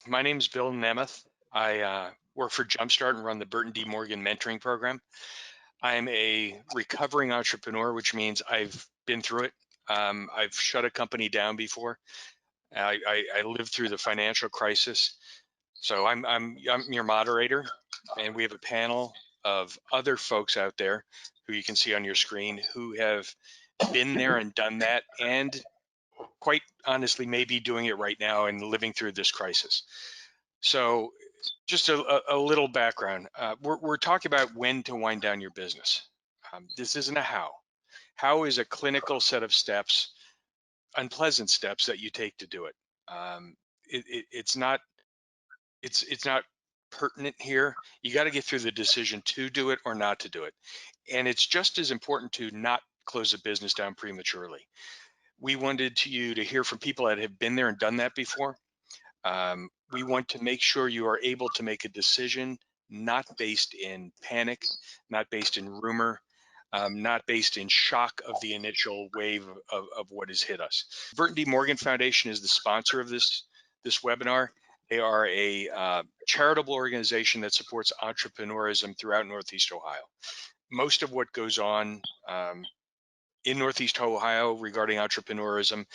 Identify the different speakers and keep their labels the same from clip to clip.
Speaker 1: My name is Bill Nemeth. I work for Jumpstart and run the Burton D. Morgan mentoring program. I'm a recovering entrepreneur, which means I've been through it. I've shut a company down before. I lived through the financial crisis. So I'm your moderator, and we have a panel of other folks out there who you can see on your screen who have been there and done that, and quite honestly, maybe doing it right now and living through this crisis. So just a little background. We're talking about when to wind down your business. This isn't a how. How is a clinical set of steps, unpleasant steps that you take to do it. It's not pertinent here. You got to get through the decision to do it or not to do it. And it's just as important to not close a business down prematurely. We wanted you to hear from people that have been there and done that before. We want to make sure you are able to make a decision not based in panic, not based in rumor, not based in shock of the initial wave of what has hit us. Burton D. Morgan Foundation is the sponsor of this webinar. They are a charitable organization that supports entrepreneurism throughout Northeast Ohio. Most of what goes on in Northeast Ohio regarding entrepreneurism,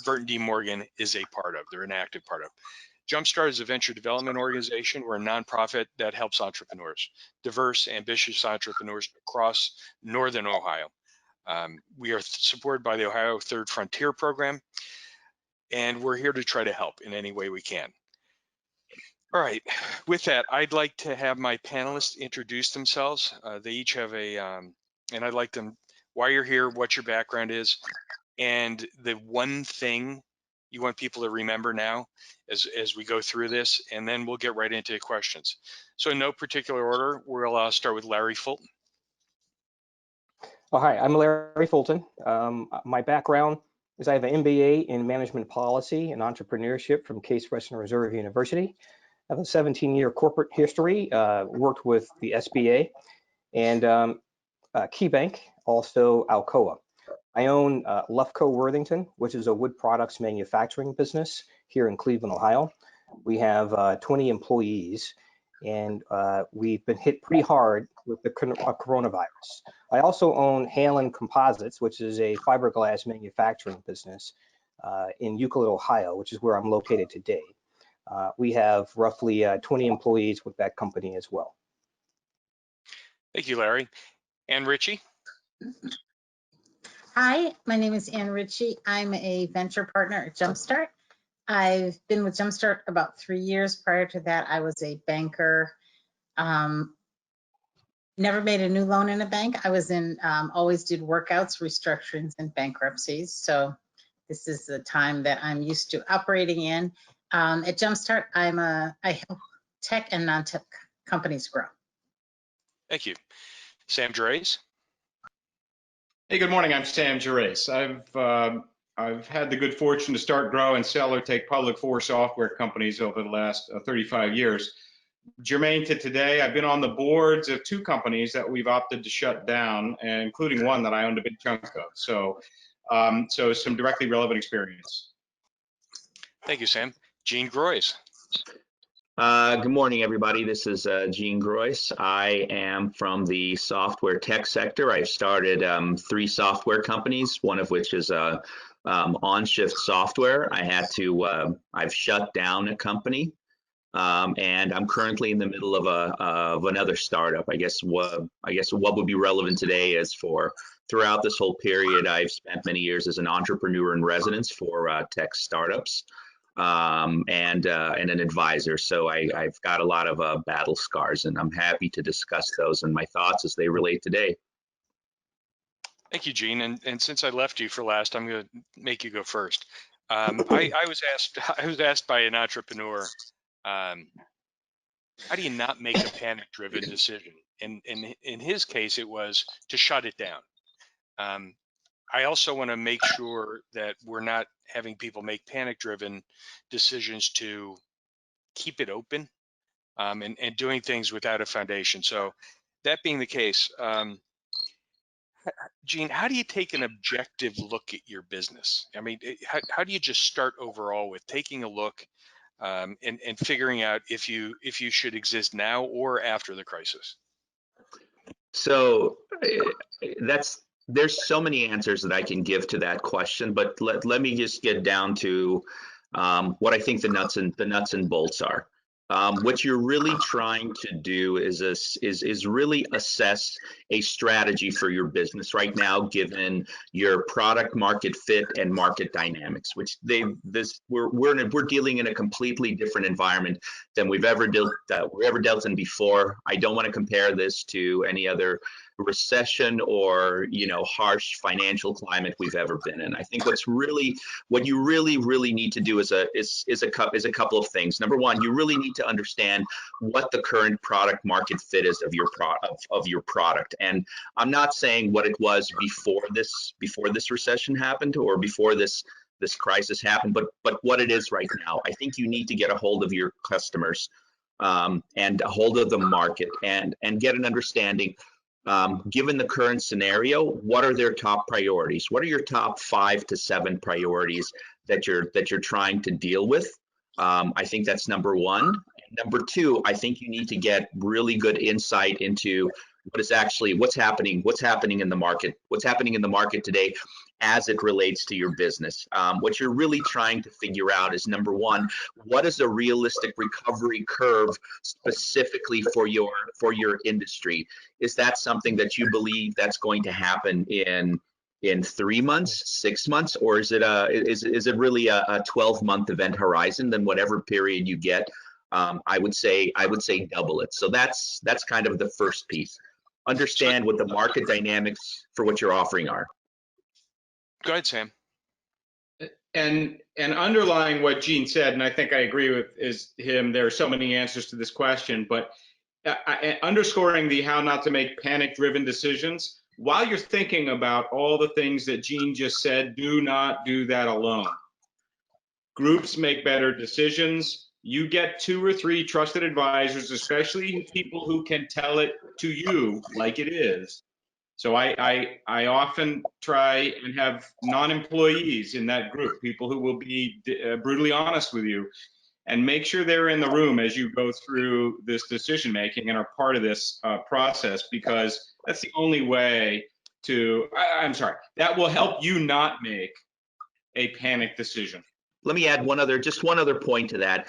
Speaker 1: Burton D. Morgan is a part of. They're an active part of. Jumpstart is a venture development organization. We're a nonprofit that helps entrepreneurs, diverse, ambitious entrepreneurs across Northern Ohio. We are supported by the Ohio Third Frontier program, and we're here to try to help in any way we can. All right, with that, I'd like to have my panelists introduce themselves. They each have and I'd like them, why you're here, what your background is, and the one thing you want people to remember now as we go through this, and then we'll get right into questions. So in no particular order, we'll start with Larry Fulton.
Speaker 2: Oh, hi, I'm Larry Fulton. My background is I have an MBA in management policy and entrepreneurship from Case Western Reserve University. I have a 17-year corporate history, worked with the SBA and KeyBank, also Alcoa. I own Lufco Worthington, which is a wood products manufacturing business here in Cleveland, Ohio. We have 20 employees, and we've been hit pretty hard with the coronavirus. I also own Halen Composites, which is a fiberglass manufacturing business in Euclid, Ohio, which is where I'm located today. We have roughly 20 employees with that company as well.
Speaker 1: Thank you, Larry. Ann Ritchie.
Speaker 3: Hi, my name is Ann Ritchie. I'm a venture partner at Jumpstart. I've been with Jumpstart about 3 years. Prior to that, I was a banker. Never made a new loan in a bank. I was in, always did workouts, restructurings, and bankruptcies. So this is the time that I'm used to operating in. At Jumpstart, I help tech and non-tech companies grow.
Speaker 1: Thank you. Sam Dres.
Speaker 4: Hey, good morning. I'm Sam Dres. I've had the good fortune to start, grow, and sell or take public 4 software companies over the last 35 years. Germane to today, I've been on the boards of 2 companies that we've opted to shut down, including one that I owned a big chunk of. So some directly relevant experience.
Speaker 1: Thank you, Sam. Gene Groys.
Speaker 5: Good morning, everybody. This is Gene Groys. I am from the software tech sector. I've started 3 software companies, one of which is OnShift Software. I've shut down a company, and I'm currently in the middle of another startup. I guess what would be relevant today is throughout this whole period, I've spent many years as an entrepreneur in residence for tech startups. And an advisor. So I've got a lot of battle scars, and I'm happy to discuss those and my thoughts as they relate today.
Speaker 1: Thank you, Gene. And since I left you for last, I'm going to make you go first. I was asked by an entrepreneur, how do you not make a panic-driven decision? And in his case, it was to shut it down. I also want to make sure that we're not having people make panic-driven decisions to keep it open and doing things without a foundation. So that being the case, Gene, how do you take an objective look at your business? I mean, how do you just start overall with taking a look and figuring out if you should exist now or after the crisis?
Speaker 5: So there's so many answers that I can give to that question, but let me just get down to what I think the nuts and bolts are. What you're really trying to do is really assess a strategy for your business right now, given your product market fit and market dynamics, which we're dealing in a completely different environment than we've ever dealt in before. I don't want to compare this to any other recession or harsh financial climate we've ever been in. I think what you really need to do is a couple of things. Number one, you really need to understand what the current product market fit is of your product. And I'm not saying what it was before this recession happened or before this crisis happened, but what it is right now. I think you need to get a hold of your customers and a hold of the market and get an understanding. Given the current scenario, what are their top priorities? What are your top 5 to 7 priorities that you're trying to deal with? I think that's number one. Number two, I think you need to get really good insight into what's happening in the market today as it relates to your business. What you're really trying to figure out is, number one, what is a realistic recovery curve specifically for your industry? Is that something that you believe that's going to happen in 3 months, 6 months, or is it really a 12-month event horizon? Then whatever period you get, I would say double it. So that's kind of the first piece. Understand what the market dynamics for what you're offering are.
Speaker 1: Go ahead, Sam.
Speaker 4: And underlying what Gene said, and I think I agree with him, there are so many answers to this question, but underscoring the how not to make panic-driven decisions, while you're thinking about all the things that Gene just said, do not do that alone. Groups make better decisions. You get 2 or 3 trusted advisors, especially people who can tell it to you like it is. So I often try and have non-employees in that group, people who will be brutally honest with you, and make sure they're in the room as you go through this decision making and are part of this process, because that's the only way that will help you not make a panic decision.
Speaker 5: Let me add one other point to that.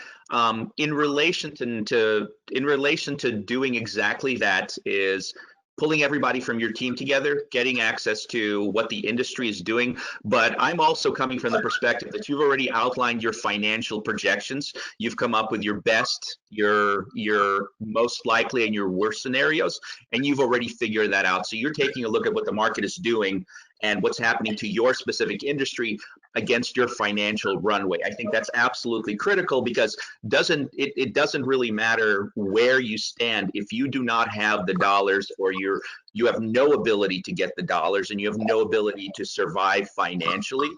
Speaker 5: In relation to doing exactly that is pulling everybody from your team together, getting access to what the industry is doing. But I'm also coming from the perspective that you've already outlined your financial projections. You've come up with your best, your most likely, and your worst scenarios, and you've already figured that out. So you're taking a look at what the market is doing and what's happening to your specific industry against your financial runway. I think that's absolutely critical, because it doesn't really matter where you stand if you do not have the dollars, or you have no ability to get the dollars, and you have no ability to survive financially.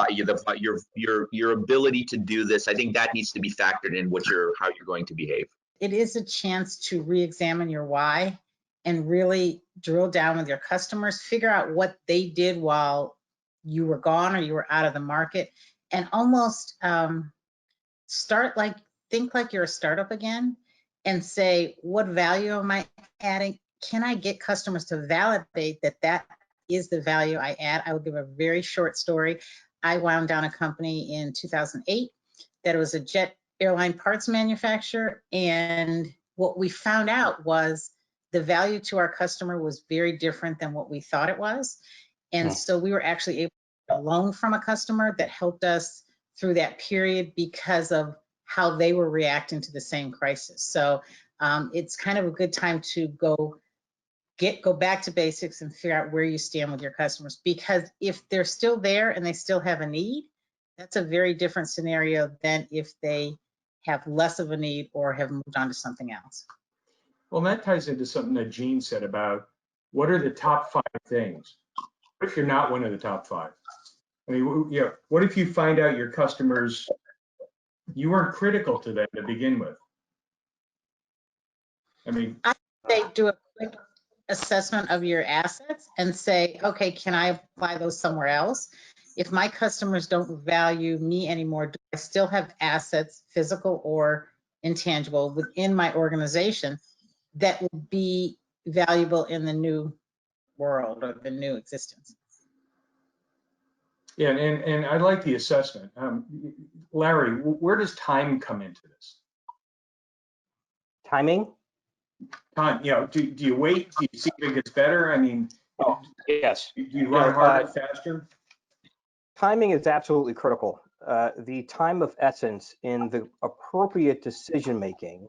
Speaker 5: Your ability to do this, I think that needs to be factored in how you're going to behave.
Speaker 3: It is a chance to re-examine your why and really drill down with your customers, figure out what they did while you were gone or you were out of the market, and almost think like you're a startup again and say, what value am I adding? Can I get customers to validate that is the value I add? I will give a very short story. I wound down a company in 2008 that was a jet airline parts manufacturer, and what we found out was the value to our customer was very different than what we thought it was. And so we were actually able to get a loan from a customer that helped us through that period because of how they were reacting to the same crisis. So it's kind of a good time to go back to basics and figure out where you stand with your customers, because if they're still there and they still have a need, that's a very different scenario than if they have less of a need or have moved on to something else.
Speaker 6: Well, that ties into something that Gene said about what are the top 5 things. What if you're not one of the top 5? I mean, yeah, what if you find out your customers, you weren't critical to them to begin with? I mean,
Speaker 3: they do a quick assessment of your assets and say, okay, can I apply those somewhere else? if my customers don't value me anymore, do I still have assets, physical or intangible, within my organization that will be valuable in the new world or the new existence?
Speaker 6: Yeah, and I like the assessment. Larry, where does time come into this?
Speaker 2: Timing?
Speaker 6: Time, do you wait? Do you see if it gets better? I mean,
Speaker 2: Oh, yes.
Speaker 6: do you run harder, faster?
Speaker 2: Timing is absolutely critical. The time of essence in the appropriate decision making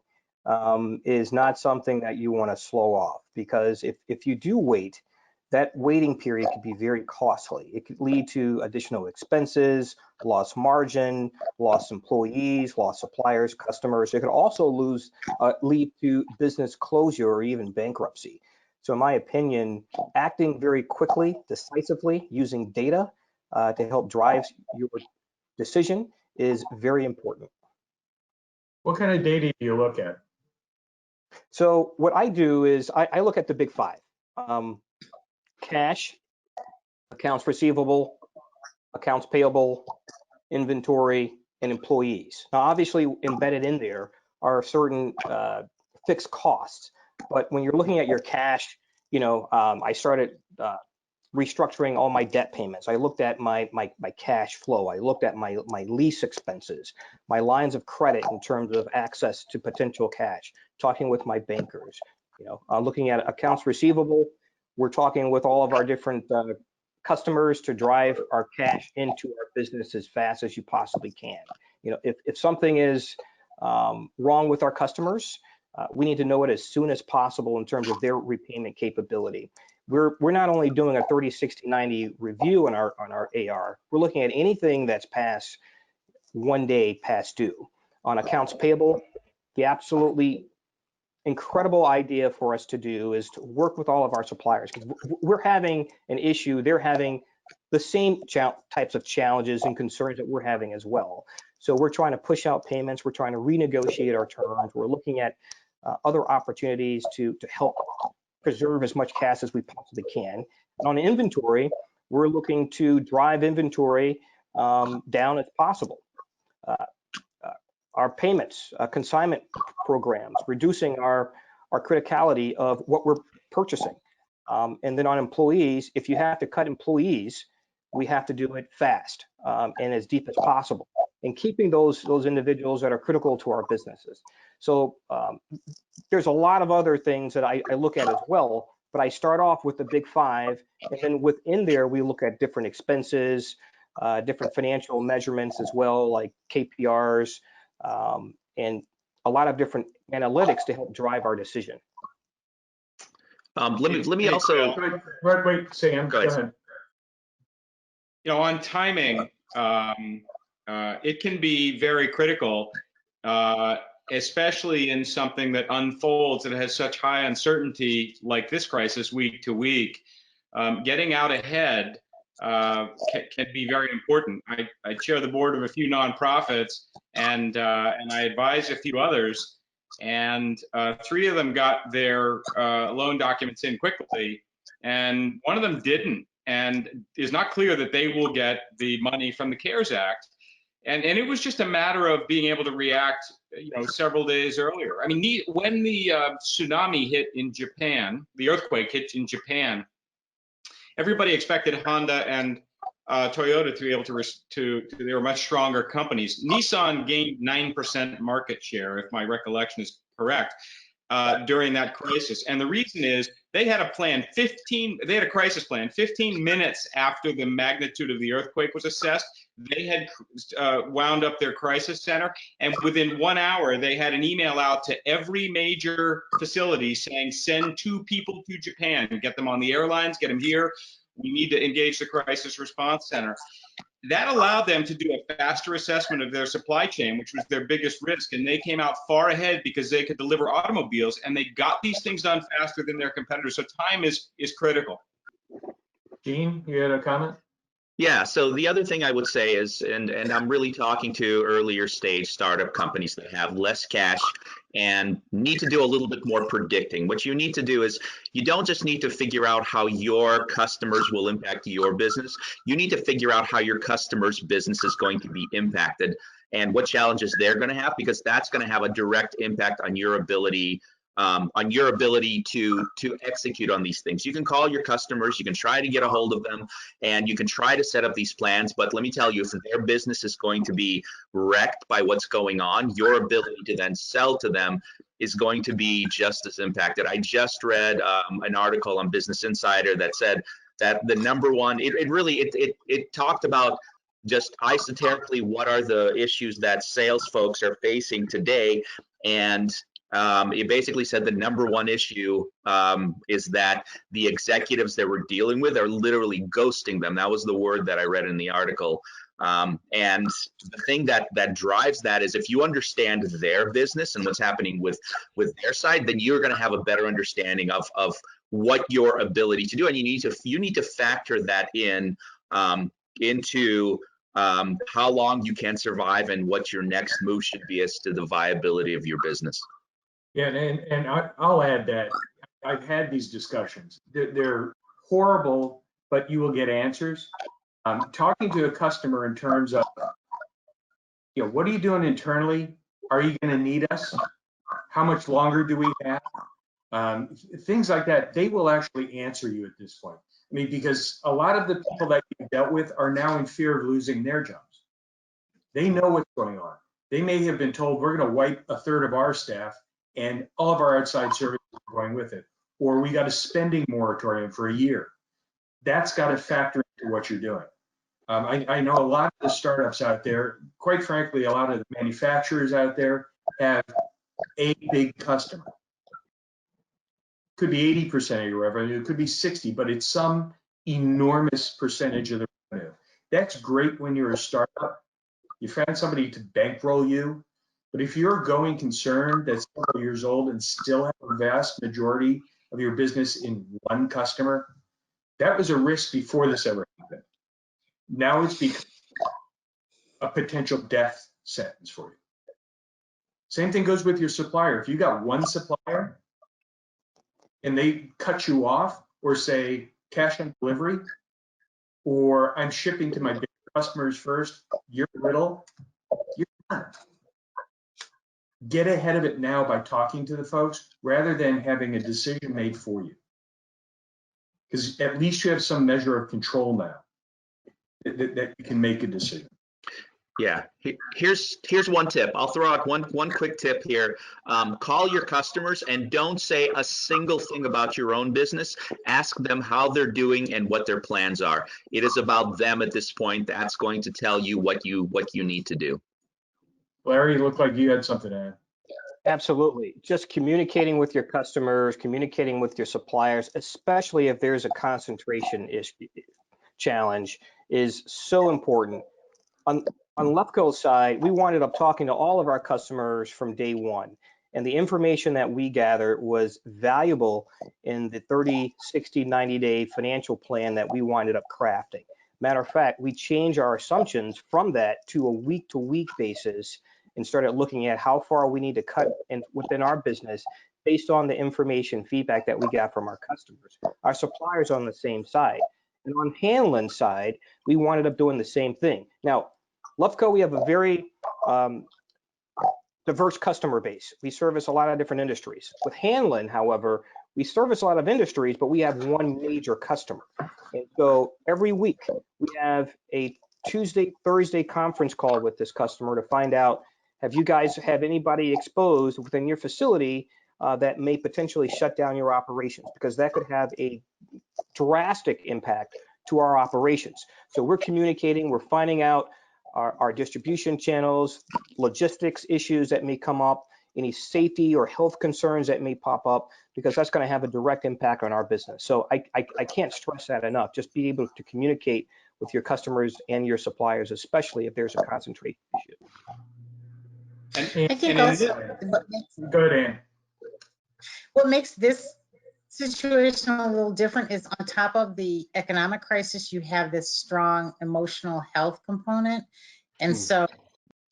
Speaker 2: is not something that you want to slow off, because if you do wait, that waiting period could be very costly. It could lead to additional expenses, lost margin, lost employees, lost suppliers, customers. It could also lead to business closure or even bankruptcy. So in my opinion, acting very quickly, decisively, using data to help drive your decision is very important.
Speaker 6: What kind of data do you look at?
Speaker 2: So what I do is I look at the big five: cash, accounts receivable, accounts payable, inventory, and employees. Now, obviously, embedded in there are certain fixed costs, but when you're looking at your cash, I started restructuring all my debt payments. I looked at my cash flow. I looked at my lease expenses, my lines of credit in terms of access to potential cash, talking with my bankers, looking at accounts receivable. We're talking with all of our different customers to drive our cash into our business as fast as you possibly can. If something is wrong with our customers, we need to know it as soon as possible in terms of their repayment capability. We're not only doing a 30, 60, 90 review on our AR, we're looking at anything that's past 1 day past due. On accounts payable, the absolutely incredible idea for us to do is to work with all of our suppliers, because we're having an issue. They're having the same types of challenges and concerns that we're having as well. So we're trying to push out payments. We're trying to renegotiate our terms. We're looking at other opportunities to help preserve as much cash as we possibly can. And on inventory, we're looking to drive inventory down as possible. Our payments, consignment programs, reducing our criticality of what we're purchasing. And then on employees, if you have to cut employees, we have to do it fast and as deep as possible, and keeping those individuals that are critical to our businesses. So there's a lot of other things that I look at as well, but I start off with the big five, and then within there, we look at different expenses, different financial measurements as well, like KPRs, and a lot of different analytics to help drive our decision.
Speaker 5: Let me also.
Speaker 6: Wait, Sam, go ahead.
Speaker 4: On timing, it can be very critical, especially in something that unfolds that has such high uncertainty like this crisis week to week. Getting out ahead can be very important. I chair the board of a few nonprofits, and I advise a few others, and 3 of them got their loan documents in quickly, and 1 of them didn't, and is not clear that they will get the money from the CARES Act. And it was just a matter of being able to react, several days earlier. I mean, when the tsunami hit in Japan, the earthquake hit in Japan, everybody expected Honda and Toyota to be able to they were much stronger companies. Nissan gained 9% market share, if my recollection is correct, during that crisis. And the reason is they had a crisis plan 15 minutes after the magnitude of the earthquake was assessed. They had wound up their crisis center, and within 1 hour, they had an email out to every major facility saying, send 2 people to Japan, get them on the airlines, get them here. We need to engage the crisis response center. That allowed them to do a faster assessment of their supply chain, which was their biggest risk. And they came out far ahead because they could deliver automobiles, and they got these things done faster than their competitors. So time is critical.
Speaker 6: Gene, you had a comment?
Speaker 5: Yeah, so the other thing I would say is, and I'm really talking to earlier stage startup companies that have less cash and need to do a little bit more predicting. What you need to do is you don't just need to figure out how your customers will impact your business. You need to figure out how your customers' business is going to be impacted and what challenges they're going to have, because that's going to have a direct impact on your ability to execute on these things. You can call your customers, you can try to get a hold of them, and you can try to set up these plans. But let me tell you, if their business is going to be wrecked by what's going on, your ability to then sell to them is going to be just as impacted. I just read an article on Business Insider that said that the number one, it talked about just esoterically what are the issues that sales folks are facing today, and it basically said the number one issue is that the executives that we're dealing with are literally ghosting them. That was the word that I read in the article. And the thing that drives that is if you understand their business and what's happening with their side, then you're going to have a better understanding of what your ability to do, and you need to factor that in into how long you can survive and what your next move should be as to the viability of your business.
Speaker 6: Yeah, and I'll add that I've had these discussions. They're horrible, but you will get answers. Talking to a customer in terms of, what are you doing internally? Are you going to need us? How much longer do we have? Things like that, they will actually answer you at this point. I mean, because a lot of the people that you've dealt with are now in fear of losing their jobs. They know what's going on. They may have been told, we're going to wipe a third of our staff and all of our outside services are going with it. Or we got a spending moratorium for a year. That's got to factor into what you're doing. I know a lot of the startups out there, quite frankly, a lot of the manufacturers out there have a big customer. Could be 80% of your revenue, it could be 60, but it's some enormous percentage of the revenue. That's great when you're a startup. You found somebody to bankroll you. But if you're a going concern that's several years old and still have a vast majority of your business in one customer, that was a risk before this ever happened. Now it's become a potential death sentence for you. Same thing goes with your supplier. If you got one supplier and they cut you off or say cash on delivery, or I'm shipping to my big customers first, you're little, you're done. Get ahead of it now by talking to the folks rather than having a decision made for you. Because at least you have some measure of control now that you can make a decision.
Speaker 5: Yeah, here's one tip. I'll throw out one quick tip here. Call your customers and don't say a single thing about your own business. Ask them how they're doing and what their plans are. It is about them at this point. That's going to tell you what you need to do.
Speaker 6: Larry, you look like you had something to add.
Speaker 2: Absolutely. Just communicating with your customers, communicating with your suppliers, especially if there's a concentration issue, challenge, is so important. On Lefko's side, we wound up talking to all of our customers from day one, and the information that we gathered was valuable in the 30, 60, 90-day financial plan that we winded up crafting. Matter of fact, we changed our assumptions from that to a week-to-week basis and started looking at how far we need to cut within our business based on the information feedback that we got from our customers. Our suppliers on the same side. And on Hanlon's side, we wound up doing the same thing. Now, Lefko, we have a very diverse customer base. We service a lot of different industries. With Hanlon, however, we service a lot of industries, but we have one major customer. And so every week we have a Tuesday, Thursday conference call with this customer to find out, have you guys have anybody exposed within your facility that may potentially shut down your operations? Because that could have a drastic impact to our operations. So we're communicating, we're finding out our distribution channels, logistics issues that may come up, any safety or health concerns that may pop up, because that's going to have a direct impact on our business. So I can't stress that enough. Just be able to communicate with your customers and your suppliers, especially if there's a concentration issue.
Speaker 3: I think also
Speaker 6: Go ahead, Ann.
Speaker 3: what makes this situation a little different is on top of the economic crisis, you have this strong emotional health component. And so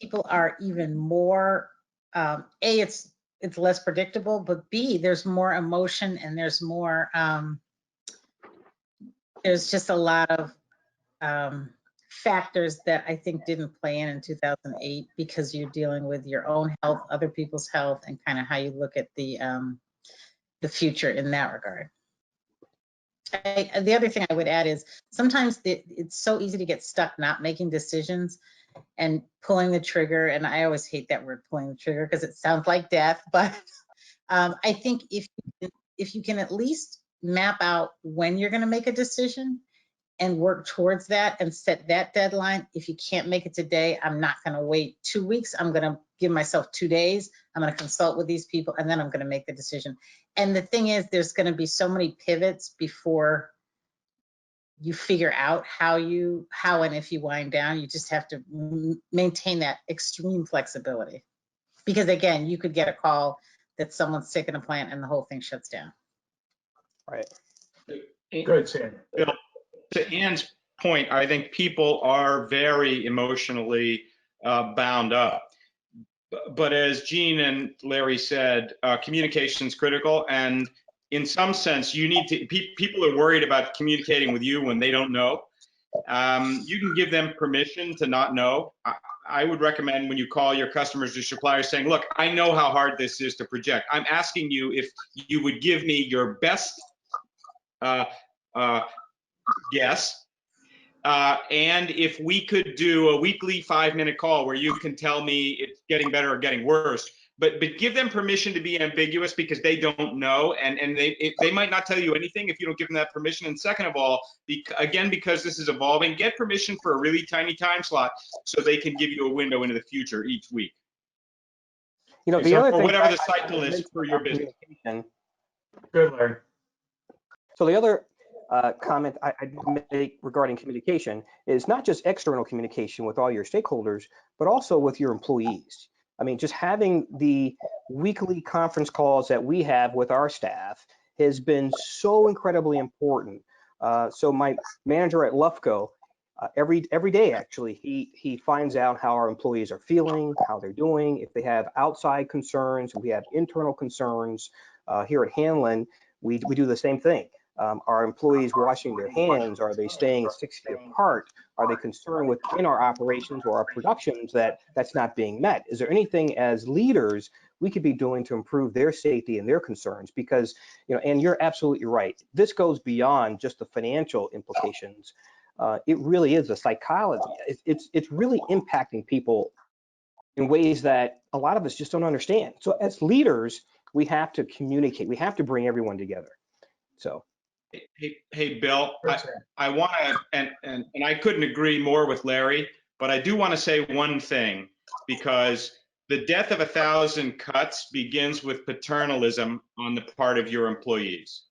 Speaker 3: people are even more, A, it's less predictable, but B, there's more emotion and there's more, there's just a lot of factors that I think didn't play in 2008 because you're dealing with your own health, other people's health, and kind of how you look at the future in that regard. The other thing I would add is sometimes it's so easy to get stuck not making decisions and pulling the trigger. And I always hate that word, pulling the trigger, because it sounds like death. But I think if you can at least map out when you're going to make a decision and work towards that and set that deadline. If you can't make it today, I'm not going to wait 2 weeks. I'm going to give myself 2 days. I'm going to consult with these people, and then I'm going to make the decision. And the thing is, there's going to be so many pivots before you figure out how and if you wind down. You just have to maintain that extreme flexibility, because again, you could get a call that someone's sick in a plant and the whole thing shuts down.
Speaker 2: Right.
Speaker 6: Good, Sam.
Speaker 4: Bill, to Ann's point, I think people are very emotionally bound up. But as Gene and Larry said, communication is critical. And in some sense, you need to, people are worried about communicating with you when they don't know. You can give them permission to not know. I would recommend when you call your customers or suppliers saying, look, I know how hard this is to project. I'm asking you if you would give me your best guess. And if we could do a weekly 5-minute call where you can tell me it's getting better or getting worse, but give them permission to be ambiguous, because they don't know, and they might not tell you anything if you don't give them that permission. And second of all, again, because this is evolving, get permission for a really tiny time slot so they can give you a window into the future each week.
Speaker 2: You know, the other
Speaker 4: or
Speaker 2: thing,
Speaker 4: whatever the cycle is for your business.
Speaker 6: Good, Larry.
Speaker 2: So the other comment I'd make regarding communication is not just external communication with all your stakeholders, but also with your employees. I mean, just having the weekly conference calls that we have with our staff has been so incredibly important. So my manager at Lufco, every day, actually, he finds out how our employees are feeling, how they're doing, if they have outside concerns, we have internal concerns. Here at Hanlon, we do the same thing. Are employees washing their hands? Are they staying 6 feet apart? Are they concerned within our operations or our productions that's not being met? Is there anything as leaders we could be doing to improve their safety and their concerns? Because, you know, and you're absolutely right. This goes beyond just the financial implications. It really is a psychology. It's really impacting people in ways that a lot of us just don't understand. So as leaders, we have to communicate. We have to bring everyone together. So.
Speaker 4: Hey, Bill, I want to, and I couldn't agree more with Larry, but I do want to say one thing, because the death of 1,000 cuts begins with paternalism on the part of your employees.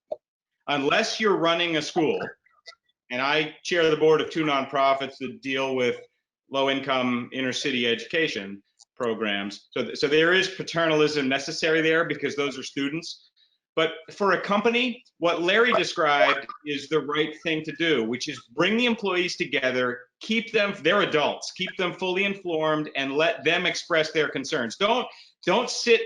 Speaker 4: Unless you're running a school, and I chair the board of 2 nonprofits that deal with low-income inner-city education programs, so there is paternalism necessary there, because those are students. But for a company, what Larry described is the right thing to do, which is bring the employees together, keep them, they're adults, keep them fully informed, and let them express their concerns. Don't sit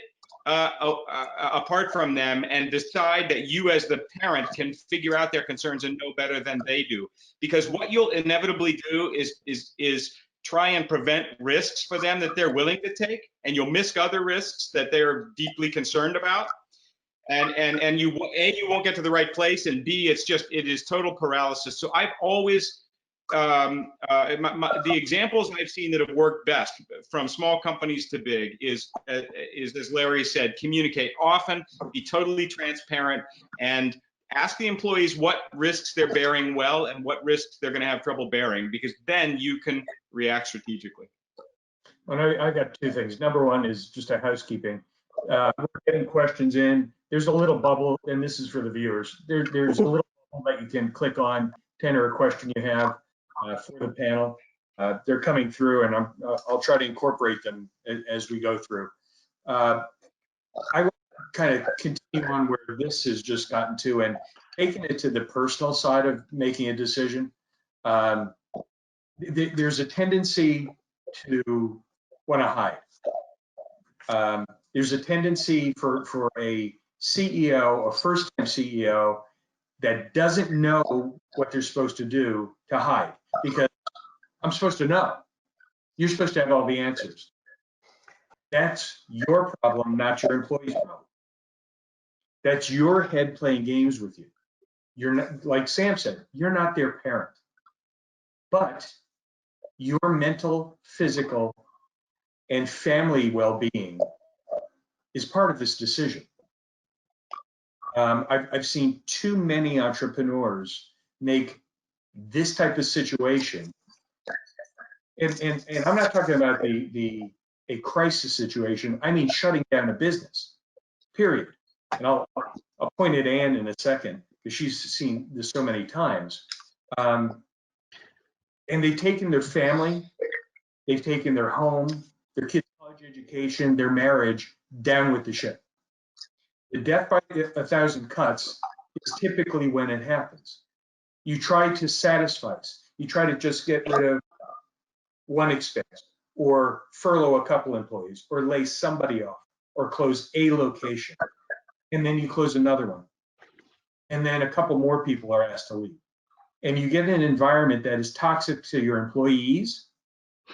Speaker 4: apart from them and decide that you as the parent can figure out their concerns and know better than they do. Because what you'll inevitably do is try and prevent risks for them that they're willing to take, and you'll miss other risks that they're deeply concerned about. And you won't get to the right place, and B, it is total paralysis. So I've always the examples I've seen that have worked best from small companies to big is as Larry said, communicate often, be totally transparent, and ask the employees what risks they're bearing well and what risks they're going to have trouble bearing, because then you can react strategically.
Speaker 6: Well, I got 2 things. Number one is just a housekeeping. We're getting questions in. There's a little bubble, and this is for the viewers. There's a little bubble that you can click on to enter a question you have for the panel. They're coming through, and I'll try to incorporate them as we go through. I want to kind of continue on where this has just gotten to, and taking it to the personal side of making a decision. There's a tendency to want to hide. There's a tendency for a CEO, a first-time CEO, that doesn't know what they're supposed to do to hide, because I'm supposed to know. You're supposed to have all the answers. That's your problem, not your employee's problem. That's your head playing games with you. You're not, like Sam said, you're not their parent. But your mental, physical, and family well-being is part of this decision. I've seen too many entrepreneurs make this type of situation, and I'm not talking about a crisis situation. I mean shutting down a business, period. And I'll point at Ann in a second, because she's seen this so many times. And they've taken their family, they've taken their home, their kids' college education, their marriage down with the ship. The death by 1,000 cuts is typically when it happens. You try to satisfy, you try to just get rid of one expense, or furlough a couple employees, or lay somebody off, or close a location. And then you close another one. And then a couple more people are asked to leave. And you get an environment that is toxic to your employees,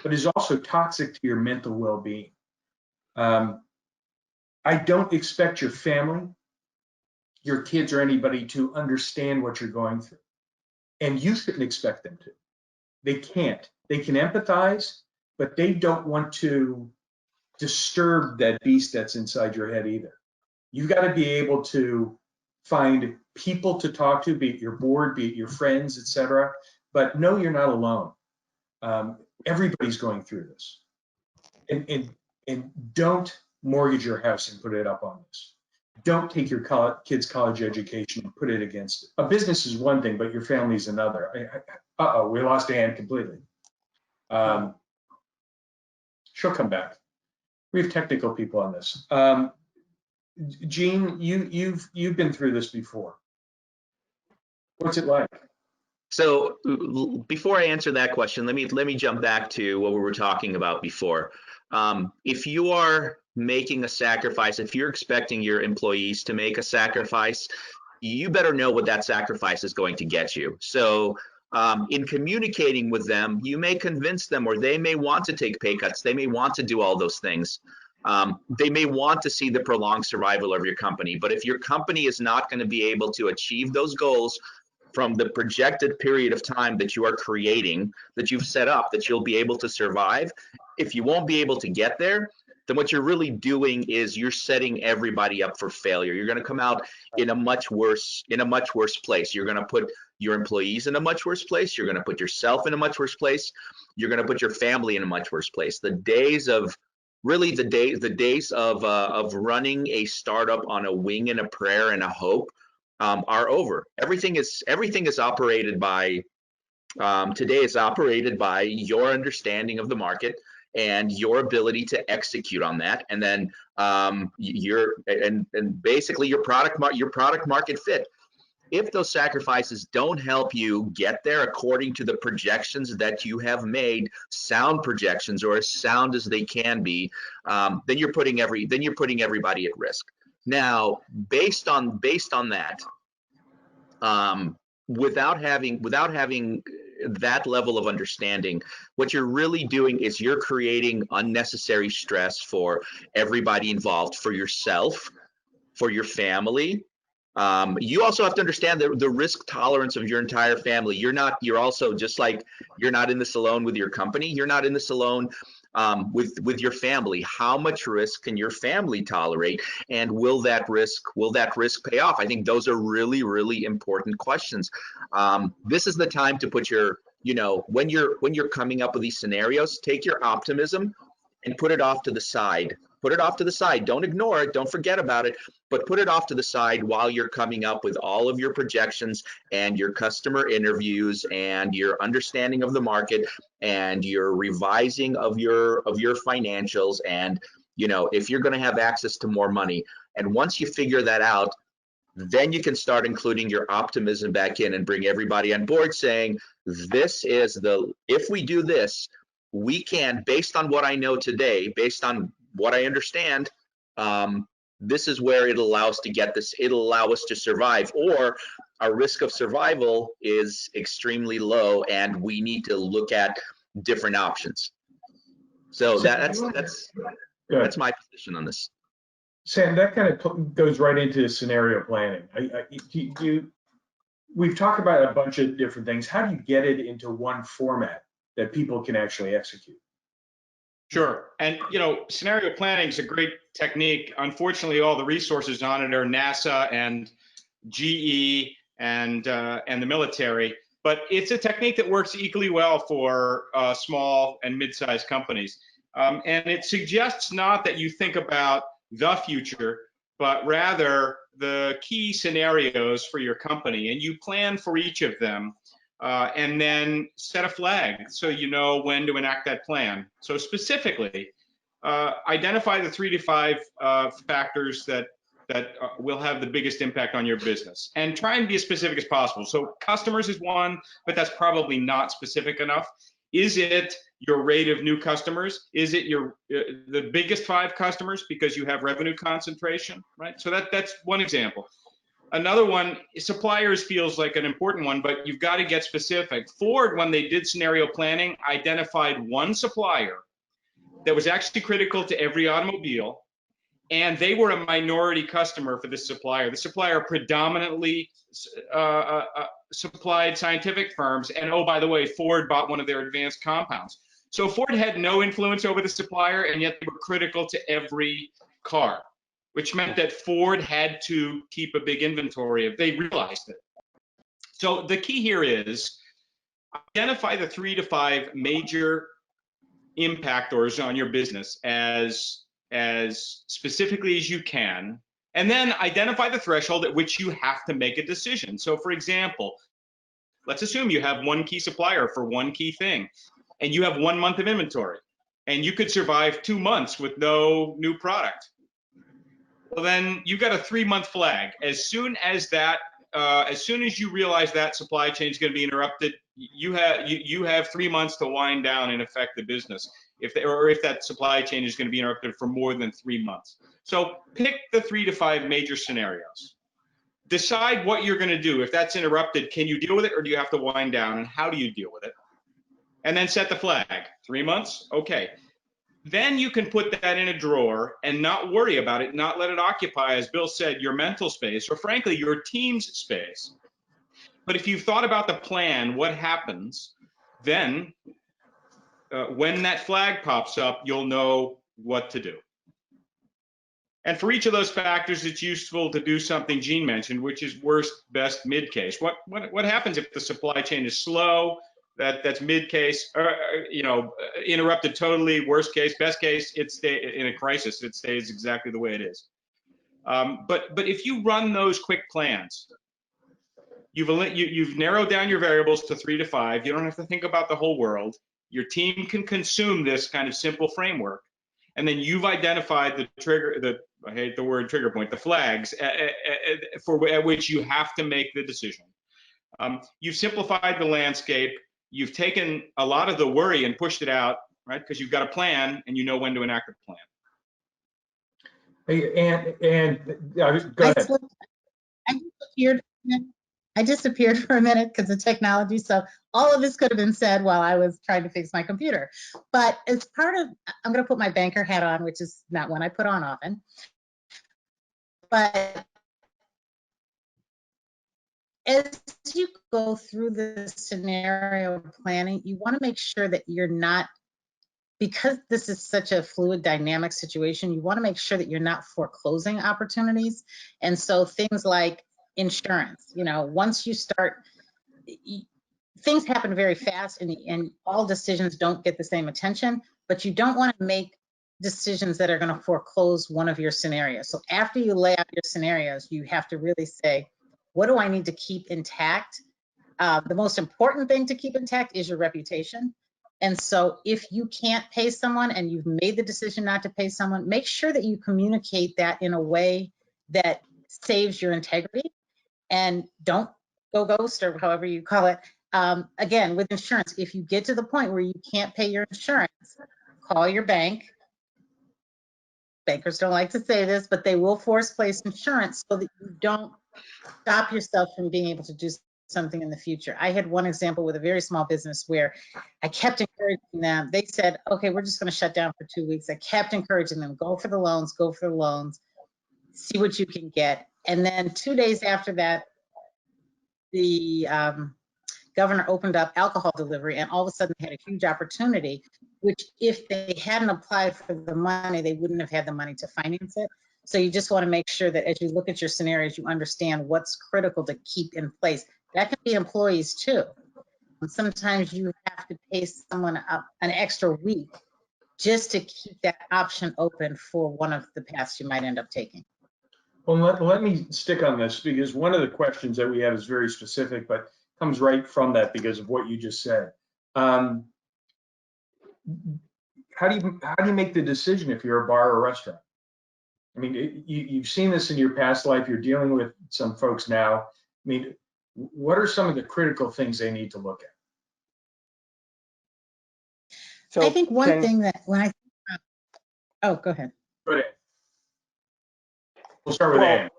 Speaker 6: but is also toxic to your mental well-being. I don't expect your family, your kids, or anybody to understand what you're going through. And you shouldn't expect them to. They can't. They can empathize, but they don't want to disturb that beast that's inside your head either. You've got to be able to find people to talk to, be it your board, be it your friends, etc. But no, you're not alone. Everybody's going through this. And don't mortgage your house and put it up on this. Don't take your kids' college education and put it against it. A business is one thing, but your family is another. Uh-oh, we lost Ann completely. She'll come back. We have technical people on this. Gene, you've been through this before. What's it like?
Speaker 5: So before I answer that question, let me jump back to what we were talking about before. If you are making a sacrifice, if you're expecting your employees to make a sacrifice, you better know what that sacrifice is going to get you. So in communicating with them, you may convince them, or they may want to take pay cuts. They may want to do all those things. They may want to see the prolonged survival of your company. But if your company is not going to be able to achieve those goals from the projected period of time that you are creating, that you've set up, that you'll be able to survive, if you won't be able to get there, then what you're really doing is you're setting everybody up for failure. You're going to come out in a much worse place. You're going to put your employees in a much worse place. You're going to put yourself in a much worse place. You're going to put your family in a much worse place. The days of running a startup on a wing and a prayer and a hope are over. Everything is operated by today is operated by your understanding of the market and your ability to execute on that, and then basically your product market fit. If those sacrifices don't help you get there according to the projections that you have made, sound projections or as sound as they can be, then you're putting everybody at risk. Now, based on that, without having that level of understanding, what you're really doing is you're creating unnecessary stress for everybody involved, for yourself, for your family. You also have to understand the risk tolerance of your entire family. You're also, just like you're not in this alone with your company, you're not in this alone with your family. How much risk can your family tolerate, and will that risk pay off? I think those are really, really important questions. This is the time to put your, when you're coming up with these scenarios, take your optimism and put it off to the side. Put it off to the side. Don't ignore it. Don't forget about it, but put it off to the side while you're coming up with all of your projections and your customer interviews and your understanding of the market and your revising of your financials and You know, if you're going to have access to more money, and once you figure that out, then you can start including your optimism back in and bring everybody on board saying, this is if we do this, we can, based on what I know today, based on what I understand, this is where it'll allow us to get this, it'll allow us to survive, or our risk of survival is extremely low and we need to look at different options. So that's my position on this.
Speaker 6: Sam, that kind of goes right into scenario planning. We've talked about a bunch of different things. How do you get it into one format that people can actually execute?
Speaker 4: Sure. And, you know, scenario planning is a great technique. Unfortunately, all the resources on it are NASA and GE and the military. But it's a technique that works equally well for small and mid-sized companies. And it suggests not that you think about the future, but rather the key scenarios for your company, and you plan for each of them, and then set a flag so you know when to enact that plan. So specifically, identify the 3 to 5 factors that will have the biggest impact on your business, and try and be as specific as possible. So customers is one, but that's probably not specific enough. Is it your rate of new customers? Is it your the biggest 5 customers because you have revenue concentration, right? So that's one example. Another one, suppliers feels like an important one, but you've got to get specific. Ford, when they did scenario planning, identified one supplier that was actually critical to every automobile, and they were a minority customer for this supplier. The supplier predominantly supplied scientific firms, and oh, by the way, Ford bought one of their advanced compounds. So Ford had no influence over the supplier, and yet they were critical to every car, which meant that Ford had to keep a big inventory if they realized it. So the key here is identify the 3 to 5 major impactors on your business as specifically as you can, and then identify the threshold at which you have to make a decision. So for example, let's assume you have one key supplier for one key thing, and you have 1 month of inventory, and you could survive 2 months with no new product. Well, then you've got a 3-month flag. As soon as you realize that supply chain is going to be interrupted, you have 3 months to wind down and affect the business. If that supply chain is going to be interrupted for more than 3 months. So pick the 3 to 5 major scenarios. Decide what you're going to do. If that's interrupted, can you deal with it, or do you have to wind down, and how do you deal with it? And then set the flag. 3 months? Okay. Then you can put that in a drawer and not worry about it, not let it occupy, as Bill said, your mental space, or frankly, your team's space. But if you've thought about the plan, what happens, then when that flag pops up, you'll know what to do. And for each of those factors, it's useful to do something Gene mentioned, which is worst, best, mid case. What happens if the supply chain is slow? That's mid case, interrupted totally. Worst case, best case, in a crisis, it stays exactly the way it is. But if you run those quick plans, you've narrowed down your variables to 3 to 5. You don't have to think about the whole world. Your team can consume this kind of simple framework, and then you've identified the trigger. I hate the word trigger point, the flags at which you have to make the decision. You've simplified the landscape. You've taken a lot of the worry and pushed it out, right? Because you've got a plan and you know when to enact the plan.
Speaker 6: Hey, go ahead.
Speaker 3: I disappeared for a minute because of technology. So all of this could have been said while I was trying to fix my computer. But as part of, I'm going to put my banker hat on, which is not one I put on often. But as you go through the scenario planning, you want to make sure that you're not, because this is such a fluid, dynamic situation, you want to make sure that you're not foreclosing opportunities. And so things like insurance, once you start, things happen very fast, and all decisions don't get the same attention, but you don't want to make decisions that are going to foreclose one of your scenarios. So after you lay out your scenarios, you have to really say, what do I need to keep intact? The most important thing to keep intact is your reputation. And so if you can't pay someone and you've made the decision not to pay someone, make sure that you communicate that in a way that saves your integrity, and don't go ghost or however you call it. Again, with insurance, if you get to the point where you can't pay your insurance, call your bank. Bankers don't like to say this, but they will force place insurance so that you don't stop yourself from being able to do something in the future. I had one example with a very small business where I kept encouraging them. They said, okay, we're just going to shut down for 2 weeks. I kept encouraging them, go for the loans, see what you can get. And then 2 days after that, the governor opened up alcohol delivery, and all of a sudden they had a huge opportunity, which if they hadn't applied for the money, they wouldn't have had the money to finance it. So you just want to make sure that as you look at your scenarios, you understand what's critical to keep in place. That can be employees too. Sometimes you have to pay someone an extra week just to keep that option open for one of the paths you might end up taking.
Speaker 6: Well, let me stick on this, because one of the questions that we have is very specific, but comes right from that because of what you just said. How do you make the decision if you're a bar or a restaurant? I mean, you've seen this in your past life. You're dealing with some folks now. I mean, what are some of the critical things they need to look at?
Speaker 2: So
Speaker 3: I think one thing that when I, oh, go ahead.
Speaker 6: Go ahead. We'll start with Ann.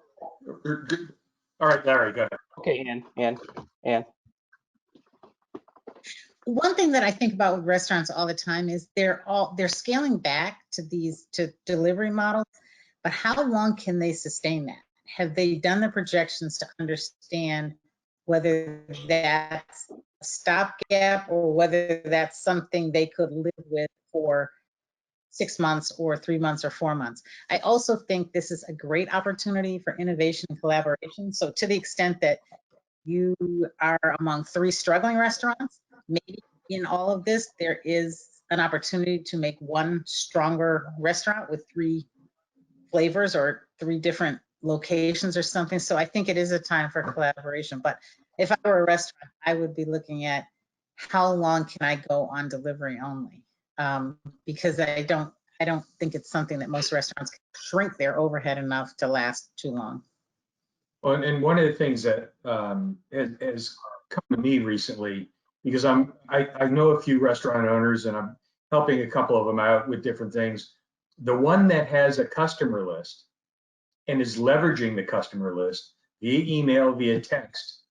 Speaker 6: All right, Larry, go ahead.
Speaker 2: Okay, Ann.
Speaker 3: One thing that I think about with restaurants all the time is they're scaling back to delivery models, but how long can they sustain that? Have they done the projections to understand whether that's a stopgap or whether that's something they could live with for 6 months or 3 months or 4 months? I also think this is a great opportunity for innovation and collaboration. So to the extent that you are among 3 struggling restaurants, maybe in all of this, there is an opportunity to make one stronger restaurant with 3 flavors or 3 different locations or something. So I think it is a time for collaboration. But if I were a restaurant, I would be looking at how long can I go on delivery only? Because I don't think it's something that most restaurants can shrink their overhead enough to last too long.
Speaker 6: Well, and one of the things that has come to me recently, because I know a few restaurant owners and I'm helping a couple of them out with different things. The one that has a customer list and is leveraging the customer list via email, via text,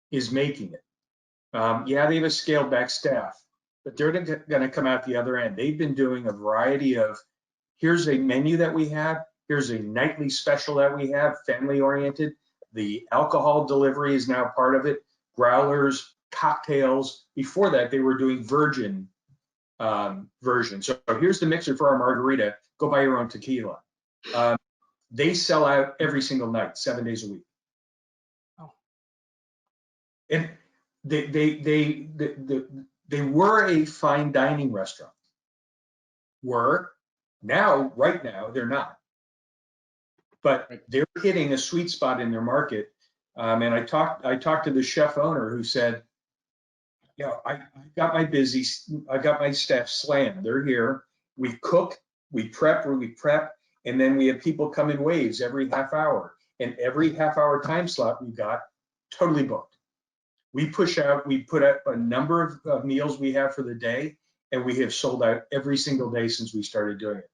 Speaker 6: is making it. Yeah, they have a scaled back staff, but they're going to come out the other end. They've been doing a variety of, here's a menu that we have, here's a nightly special that we have, family oriented. The alcohol delivery is now part of it, growlers, cocktails. Before that, they were doing virgin version. So here's the mixer for our margarita, go buy your own tequila. They sell out every single night, 7 days a week.
Speaker 2: Oh.
Speaker 6: And they were a fine dining restaurant. Right now, they're not. But they're hitting a sweet spot in their market. And I talked to the chef owner who said, you know, I got my staff slammed. They're here. We cook, we prep, and then we have people come in waves every half hour. And every half hour time slot we got totally booked. We put out a number of meals we have for the day, and we have sold out every single day since we started doing it.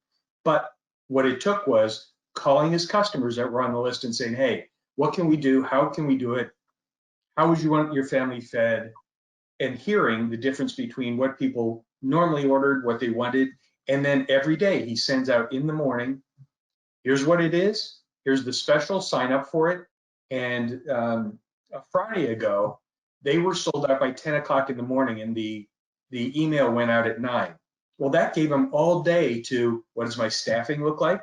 Speaker 6: But what it took was calling his customers that were on the list and saying, hey, what can we do? How can we do it? How would you want your family fed? And hearing the difference between what people normally ordered, what they wanted. And then every day he sends out in the morning, here's what it is. Here's the special, sign up for it. And a Friday ago, they were sold out by 10 o'clock in the morning, and the email went out at 9. Well, that gave them all day to, what does my staffing look like?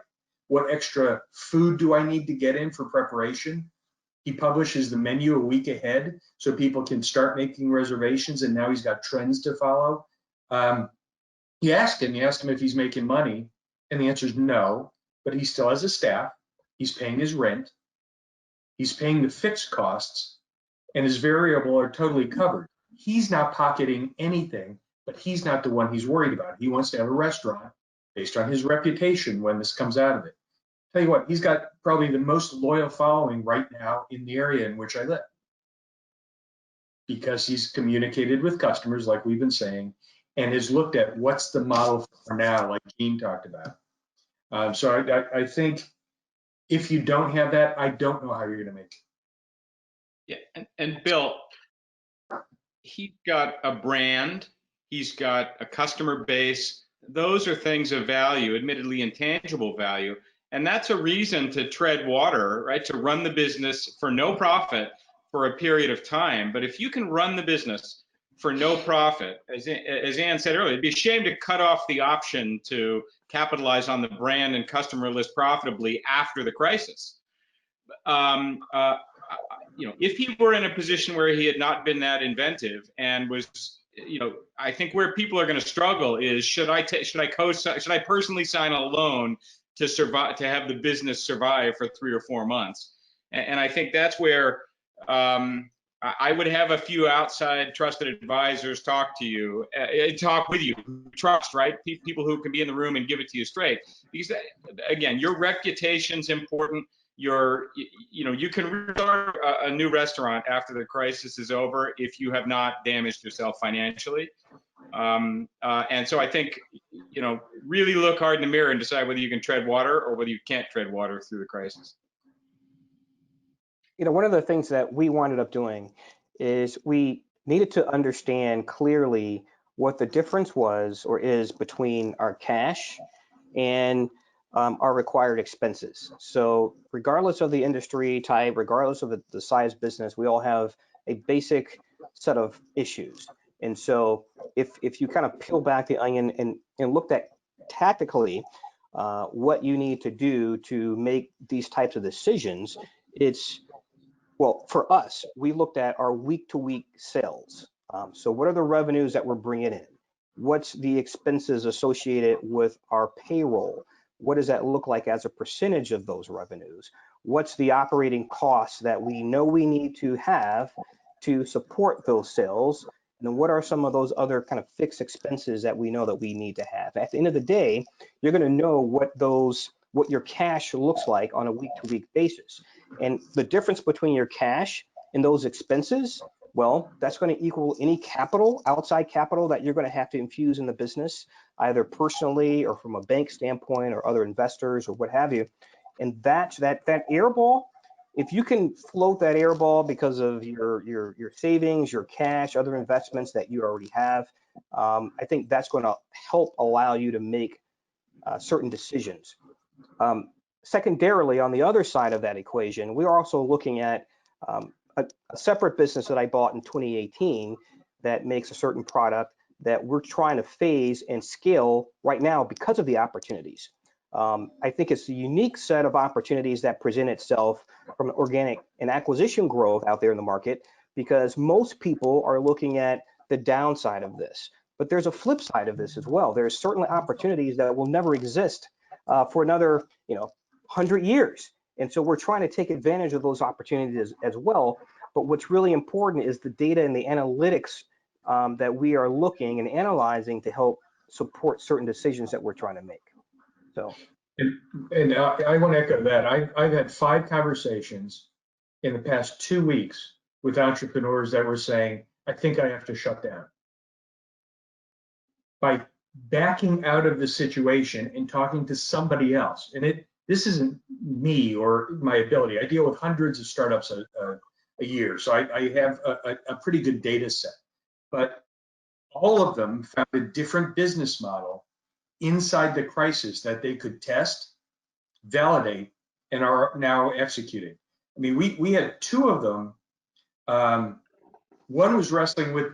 Speaker 6: What extra food do I need to get in for preparation? He publishes the menu a week ahead so people can start making reservations, and now he's got trends to follow. You asked him if he's making money, and the answer is no, but he still has a staff. He's paying his rent. He's paying the fixed costs, and his variable are totally covered. He's not pocketing anything but he's not the one he's worried about. He wants to have a restaurant based on his reputation when this comes out of it. Tell you what, he's got probably the most loyal following right now in the area in which I live, because he's communicated with customers, like we've been saying, and has looked at what's the model for now, like Gene talked about. So I think if you don't have that, I don't know how you're going to make it.
Speaker 4: Yeah, and Bill, he's got a brand, he's got a customer base. Those are things of value, admittedly intangible value. And that's a reason to tread water, right? To run the business for no profit for a period of time. But if you can run the business for no profit, as Ann said earlier, it'd be a shame to cut off the option to capitalize on the brand and customer list profitably after the crisis. You know, if he were in a position where he had not been that inventive and was, you know, I think where people are going to struggle is should I personally sign a loan to survive, to have the business survive for 3 or 4 months? And I think that's where I would have a few outside trusted advisors talk to you, talk with you, trust, right? People who can be in the room and give it to you straight. Because again, your reputation's important. You know, you can restart a new restaurant after the crisis is over if you have not damaged yourself financially. And so I think, you know, really look hard in the mirror and decide whether you can tread water or whether you can't tread water through the crisis.
Speaker 2: You know, one of the things that we wound up doing is we needed to understand clearly what the difference was or is between our cash and our required expenses. So regardless of the industry type, regardless of the size business, we all have a basic set of issues. And so if you kind of peel back the onion and looked at tactically what you need to do to make these types of decisions, it's, well, for us, we looked at our week-to-week sales. So what are the revenues that we're bringing in? What's the expenses associated with our payroll? What does that look like as a percentage of those revenues? What's the operating costs that we know we need to have to support those sales? And then what are some of those other kind of fixed expenses that we know that we need to have? At the end of the day, you're going to know what your cash looks like on a week-to-week basis. And the difference between your cash and those expenses, well, that's going to equal any capital, outside capital that you're going to have to infuse in the business, either personally or from a bank standpoint or other investors or what have you. And that air ball, if you can float that air ball because of your savings, your cash, other investments that you already have, I think that's going to help allow you to make certain decisions. Secondarily, on the other side of that equation, we are also looking at a separate business that I bought in 2018 that makes a certain product that we're trying to phase and scale right now because of the opportunities. I think it's a unique set of opportunities that present itself from an organic and acquisition growth out there in the market, because most people are looking at the downside of this. But there's a flip side of this as well. There's certainly opportunities that will never exist for another, 100 years. And so we're trying to take advantage of those opportunities as well. But what's really important is the data and the analytics that we are looking and analyzing to help support certain decisions that we're trying to make. So,
Speaker 6: and I want to echo that. I've had 5 conversations in the past 2 weeks with entrepreneurs that were saying, I think I have to shut down. By backing out of the situation and talking to somebody else. And this isn't me or my ability. I deal with hundreds of startups a year, so I have a pretty good data set. But all of them found a different business model inside the crisis that they could test, validate, and are now executing. I mean, we had 2 of them. One was wrestling with,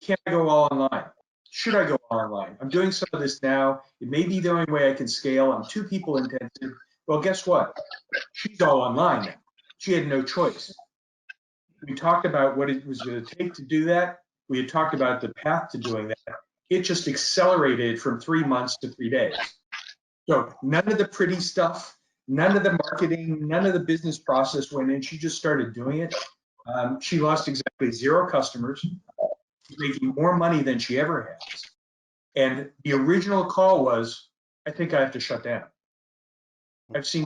Speaker 6: can I go all online? Should I go online? I'm doing some of this now. It may be the only way I can scale. I'm 2 people intensive. Well, guess what? She's all online now. She had no choice. We talked about what it was going to take to do that. We had talked about the path to doing that. It just accelerated from 3 months to 3 days. So none of the pretty stuff, none of the marketing, none of the business process went in. She just started doing it. She lost exactly 0 customers. She's making more money than she ever has. And the original call was, I think I have to shut down. I've seen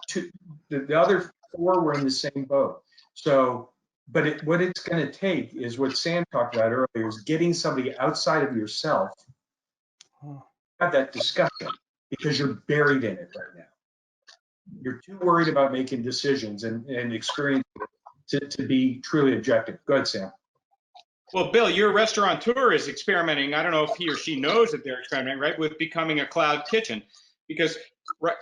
Speaker 6: the other 4 were in the same boat. So, but what it's going to take is what Sam talked about earlier, is getting somebody outside of yourself to have that discussion, because you're buried in it right now. You're too worried about making decisions and experience to be truly objective. Go ahead, Sam.
Speaker 4: Well, Bill, your restaurateur is experimenting. I don't know if he or she knows that they're experimenting, right, with becoming a cloud kitchen, because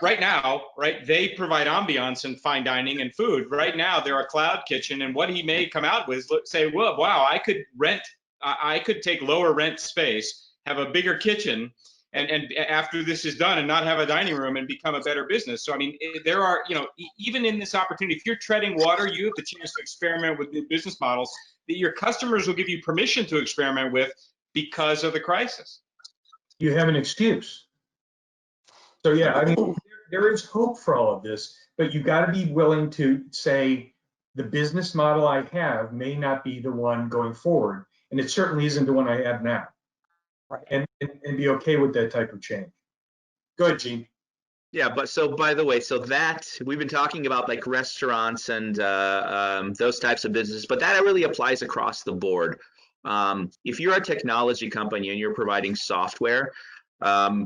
Speaker 4: right now, right, they provide ambiance and fine dining and food. Right now, they're a cloud kitchen, and what he may come out with is, let's say, well, wow, I could take lower rent space, have a bigger kitchen, and after this is done, and not have a dining room, and become a better business. So, I mean, there are, even in this opportunity, if you're treading water, you have the chance to experiment with new business models that your customers will give you permission to experiment with because of the crisis.
Speaker 6: You have an excuse. So yeah, I mean, there is hope for all of this, but you got to be willing to say, the business model I have may not be the one going forward, and it certainly isn't the one I have now.
Speaker 2: Right.
Speaker 6: And be okay with that type of change. Go ahead, Gene.
Speaker 5: Yeah, but so by the way, so that we've been talking about like restaurants and those types of businesses, but that really applies across the board. If you're a technology company and you're providing software,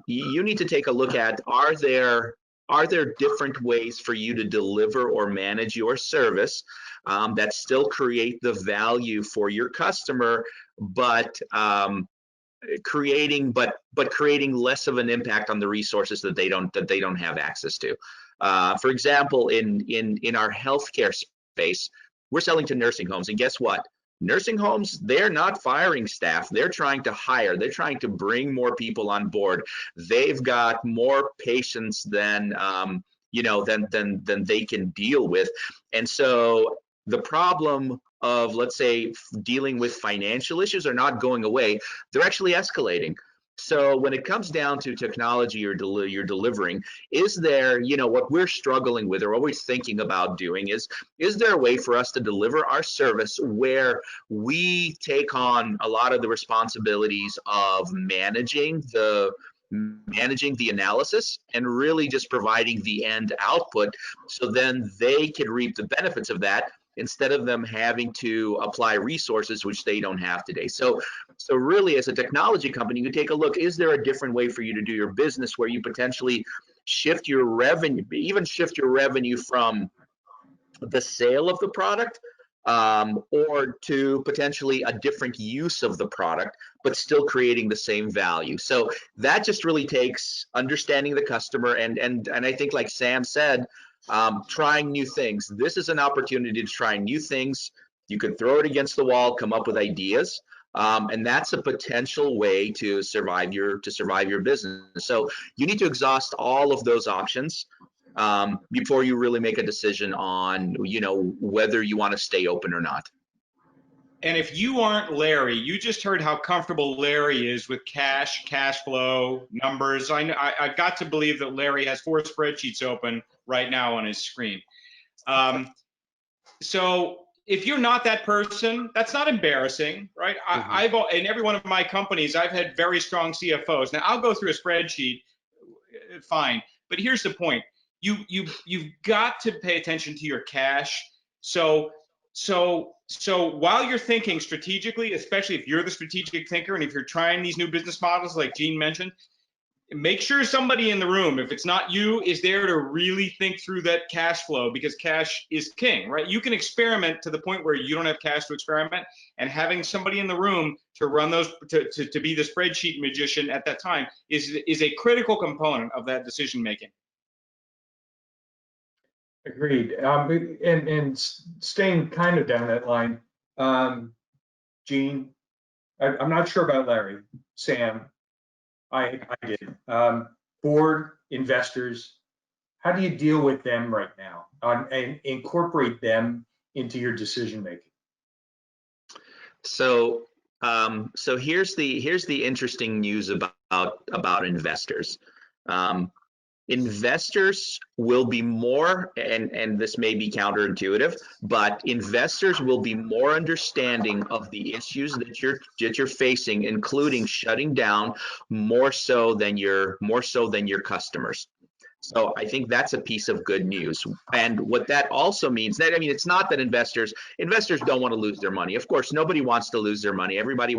Speaker 5: you need to take a look at, are there different ways for you to deliver or manage your service that still create the value for your customer, but creating less of an impact on the resources that they don't have access to. For example, in our healthcare space, we're selling to nursing homes, and guess what? Nursing homes, they're not firing staff. They're trying to hire. They're trying to bring more people on board. They've got more patients than than they can deal with, and so the problem of, let's say, dealing with financial issues are not going away. They're actually escalating. So when it comes down to technology you're delivering, is there, what we're struggling with or what we're thinking about doing is there a way for us to deliver our service where we take on a lot of the responsibilities of managing the analysis and really just providing the end output, so then they can reap the benefits of that, instead of them having to apply resources which they don't have today. So really, as a technology company, you take a look, is there a different way for you to do your business where you potentially shift your revenue, from the sale of the product or to potentially a different use of the product, but still creating the same value. So that just really takes understanding the customer and I think, like Sam said, trying new things. This is an opportunity to try new things. You can throw it against the wall, come up with ideas, and that's a potential way to survive your business. So you need to exhaust all of those options before you really make a decision on whether you want to stay open or not.
Speaker 4: And if you aren't Larry, you just heard how comfortable Larry is with cash flow, numbers. I've got to believe that Larry has 4 spreadsheets open right now on his screen. So if you're not that person, that's not embarrassing, right? I've in every one of my companies, I've had very strong CFOs. Now I'll go through a spreadsheet, fine, but here's the point: you've got to pay attention to your cash. So while you're thinking strategically, especially if you're the strategic thinker and if you're trying these new business models like Gene mentioned, make sure somebody in the room, if it's not you, is there to really think through that cash flow, because cash is king, right? You can experiment to the point where you don't have cash to experiment, and having somebody in the room to run those, to be the spreadsheet magician at that time is a critical component of that decision making.
Speaker 6: Agreed. And staying kind of down that line, Gene, I'm not sure about Larry. Sam, I did. Board, investors, how do you deal with them right now and incorporate them into your decision making?
Speaker 5: So here's the interesting news about investors. investors will be more, and this may be counterintuitive, but investors will be more understanding of the issues that you're facing, including shutting down, more so than your customers. So I think that's a piece of good news. And what that also means, that, I mean, it's not that investors don't want to lose their money. Of course, nobody wants to lose their money. Everybody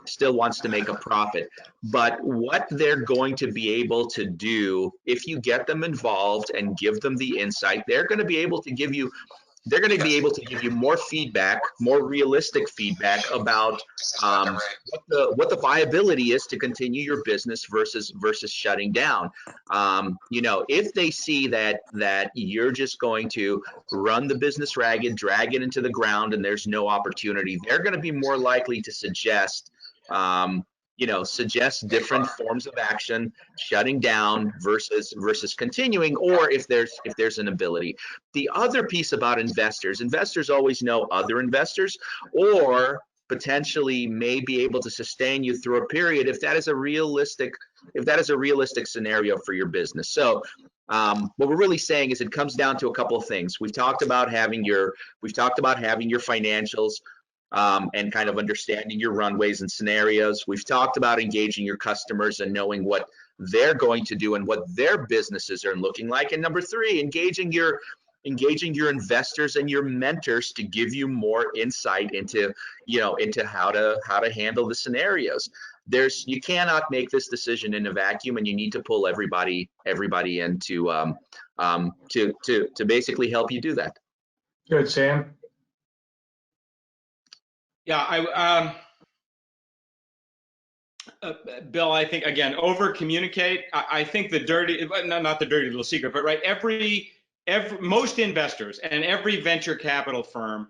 Speaker 5: still wants to make a profit. But what they're going to be able to do, if you get them involved and give them the insight, they're going to be able to give you more feedback, more realistic feedback about what the viability is to continue your business versus shutting down. If they see that you're just going to run the business ragged, drag it into the ground, and there's no opportunity, they're going to be more likely to suggest different forms of action, shutting down versus continuing, or if there's an ability. The other piece about investors always know other investors, or potentially may be able to sustain you through a period if that is a realistic scenario for your business. So what we're really saying is it comes down to a couple of things. We've talked about having your financials, and kind of understanding your runways and scenarios. We've talked about engaging your customers and knowing what they're going to do and what their businesses are looking like. And number three, engaging your investors and your mentors to give you more insight into how to handle the scenarios. You cannot make this decision in a vacuum, and you need to pull everybody in to basically help you do that.
Speaker 6: Good, Sam.
Speaker 4: Yeah, Bill, I think, again, over communicate. I think the dirty, not the dirty little secret, but right, most investors and every venture capital firm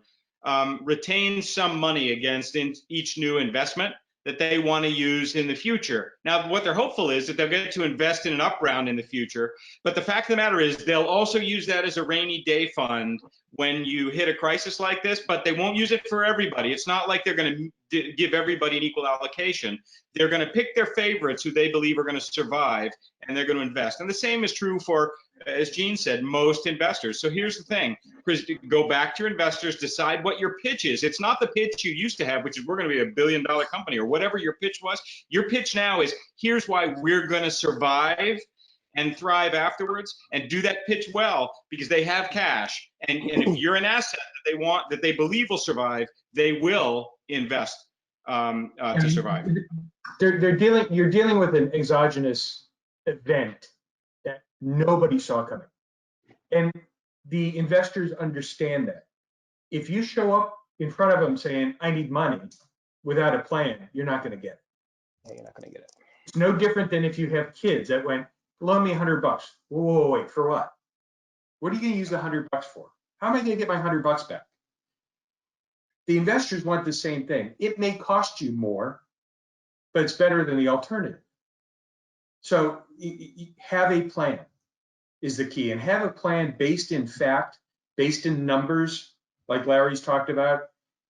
Speaker 4: retains some money against each new investment that they want to use in the future. Now, what they're hopeful is that they'll get to invest in an up round in the future. But the fact of the matter is they'll also use that as a rainy day fund when you hit a crisis like this, but they won't use it for everybody. It's not like they're going to give everybody an equal allocation. They're going to pick their favorites who they believe are going to survive, and they're going to invest. And the same is true for, as Gene said, most investors. So here's the thing, Chris, go back to your investors, decide what your pitch is. It's not the pitch you used to have, which is we're going to be $1 billion company or whatever your pitch was. Your pitch now is here's why we're going to survive and thrive afterwards, and do that pitch well because they have cash. And if you're an asset that they believe will survive, they will invest to survive.
Speaker 6: You're dealing with an exogenous event that nobody saw coming. And the investors understand that. If you show up in front of them saying, I need money, without a plan, you're not going to get it.
Speaker 2: Yeah, you're not going to get it.
Speaker 6: It's no different than if you have kids that went, loan me $100. Whoa, wait, for what? What are you going to use the $100 for? How am I going to get my $100 back? The investors want the same thing. It may cost you more, but it's better than the alternative. So have a plan is the key, and have a plan based in fact, based in numbers, like Larry's talked about.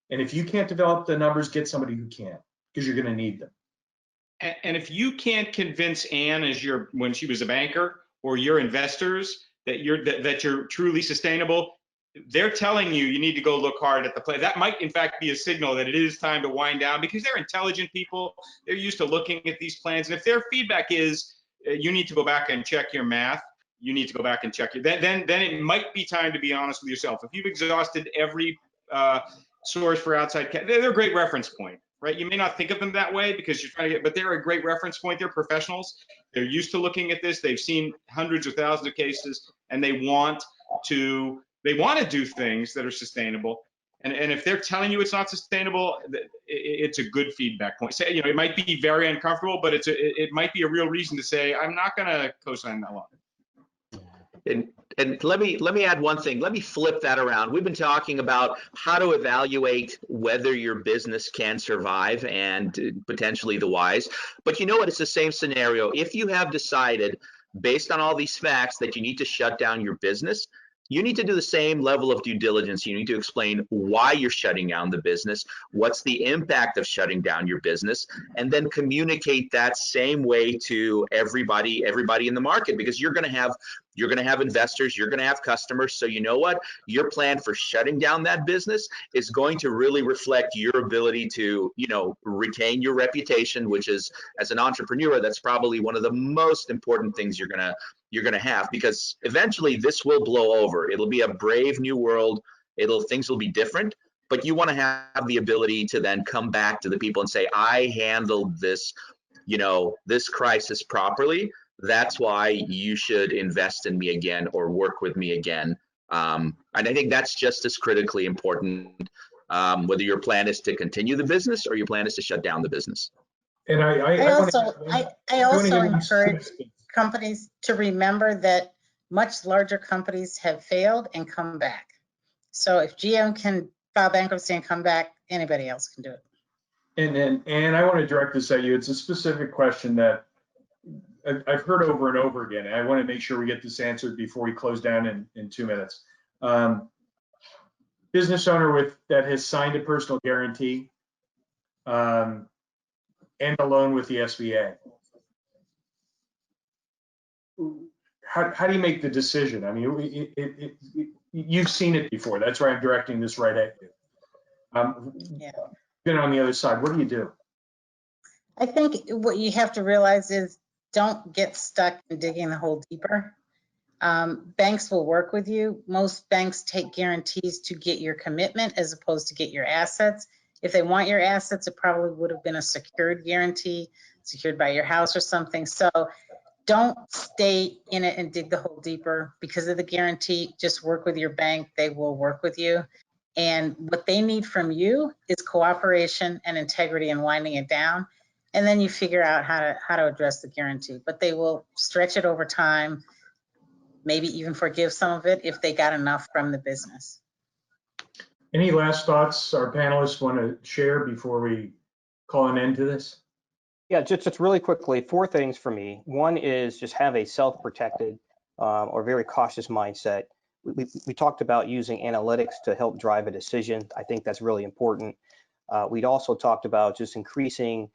Speaker 6: And if you can't develop the numbers, get somebody who can, because you're going to need them.
Speaker 4: And if you can't convince Ann when she was a banker, or your investors that you're truly sustainable, they're telling you need to go look hard at the plan. That might in fact be a signal that it is time to wind down, because they're intelligent people. They're used to looking at these plans. And if their feedback is you need to go back and check your math, you need to go back and check then it might be time to be honest with yourself. If you've exhausted every source for outside, they're a great reference point. Right? You may not think of them that way because you're trying to but they're a great reference point. They're professionals. They're used to looking at this. They've seen hundreds or thousands of cases, and they want to do things that are sustainable. And if they're telling you it's not sustainable, it's a good feedback point. So, it might be very uncomfortable, but it might be a real reason to say, I'm not going to co-sign that loan.
Speaker 5: And let me add one thing. Let me flip that around. We've been talking about how to evaluate whether your business can survive and potentially the whys. But you know what? It's the same scenario. If you have decided, based on all these facts, that you need to shut down your business, you need to do the same level of due diligence. You need to explain why you're shutting down the business, what's the impact of shutting down your business, and then communicate that same way to everybody in the market, because you're going to have investors, you're going to have customers. So you know what? Your plan for shutting down that business is going to really reflect your ability to, retain your reputation, which is, as an entrepreneur, that's probably one of the most important things you're going to have, because eventually this will blow over. It'll be a brave new world. Things will be different, but you want to have the ability to then come back to the people and say, I handled this, this crisis properly. That's why you should invest in me again or work with me again. And I think that's just as critically important, whether your plan is to continue the business or your plan is to shut down the business.
Speaker 6: And
Speaker 3: I also encourage companies to remember that much larger companies have failed and come back. So if GM can file bankruptcy and come back, anybody else can do it.
Speaker 6: And I want to direct this at you. It's a specific question that I've heard over and over again. And I want to make sure we get this answered before we close down in 2 minutes. Business owner that has signed a personal guarantee and a loan with the SBA. How do you make the decision? I mean, you've seen it before. That's why I'm directing this right at you.
Speaker 3: Yeah.
Speaker 6: Been on the other side. What do you do?
Speaker 3: I think what you have to realize is don't get stuck in digging the hole deeper. Banks will work with you. Most banks take guarantees to get your commitment as opposed to get your assets. If they want your assets, it probably would have been a secured guarantee, secured by your house or something. So don't stay in it and dig the hole deeper because of the guarantee. Just work with your bank. They will work with you. And what they need from you is cooperation and integrity in winding it down. And then you figure out how to address the guarantee. But they will stretch it over time, maybe even forgive some of it if they got enough from the business.
Speaker 6: Any last thoughts our panelists want to share before we call an end to this?
Speaker 2: Yeah, just really quickly, 4 things for me. One is just have a self-protected or very cautious mindset. We talked about using analytics to help drive a decision. I think that's really important. We'd also talked about just increasing